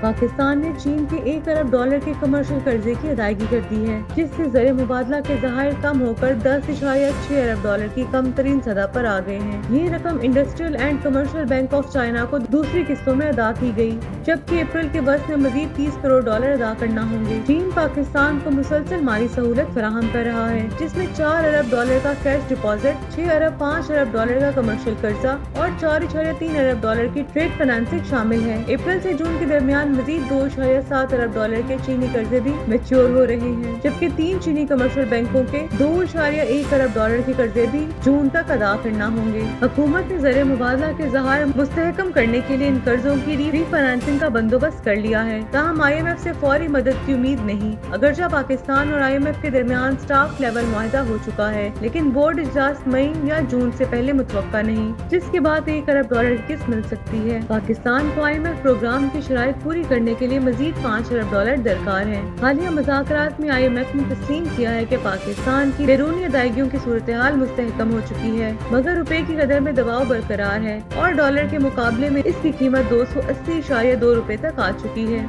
پاکستان نے چین کے $1 ارب کے کمرشل قرضے کی ادائیگی کر دی ہے، جس سے زر مبادلہ کے ذخائر کم ہو کر $10.6 ارب کی کم ترین سطح پر آ گئے ہیں۔ یہ رقم industrial and commercial bank of China کو دوسری قسطوں میں ادا کی گئی، جبکہ اپریل کے بس میں مزید $30 کروڑ ادا کرنا ہوں گے۔ چین پاکستان کو مسلسل مالی سہولت فراہم کر رہا ہے، جس میں $4 ارب کا کیش ڈپازٹ، $6.5 ارب کا کمرشل قرضہ اور $4.3 کی ٹریڈ فائنانسنگ شامل ہے۔ اپریل سے جون کے درمیان مزید $2.7 ارب کے چینی قرضے بھی میچور ہو رہے ہیں، جبکہ 3 چینی کمرشل بینکوں کے $2.1 ارب کے قرضے بھی جون تک ادا کرنا ہوں گے۔ حکومت نے زر مبادلہ کے ذخائر مستحکم کرنے کے لیے ان قرضوں کی ری فائنانسنگ کا بندوبست کر لیا ہے، تاہم IMF سے فوری مدد کی امید نہیں۔ اگرچہ پاکستان اور IMF کے درمیان اسٹاف لیول معاہدہ ہو چکا ہے، لیکن بورڈ اجلاس مئی یا جون سے پہلے متوقع نہیں، جس کے بعد $1 ارب کی قسط مل سکتی ہے۔ پاکستان کو IMF پروگرام کی شرائط پوری کرنے کے لیے مزید $5 ارب درکار ہے۔ حالیہ مذاکرات میں IMF نے تسلیم کیا ہے کہ پاکستان کی بیرونی ادائیگیوں کی صورتحال مستحکم ہو چکی ہے، مگر روپے کی قدر میں دباؤ برقرار ہے اور ڈالر کے مقابلے میں اس کی قیمت $280.2 تک آ چکی ہے۔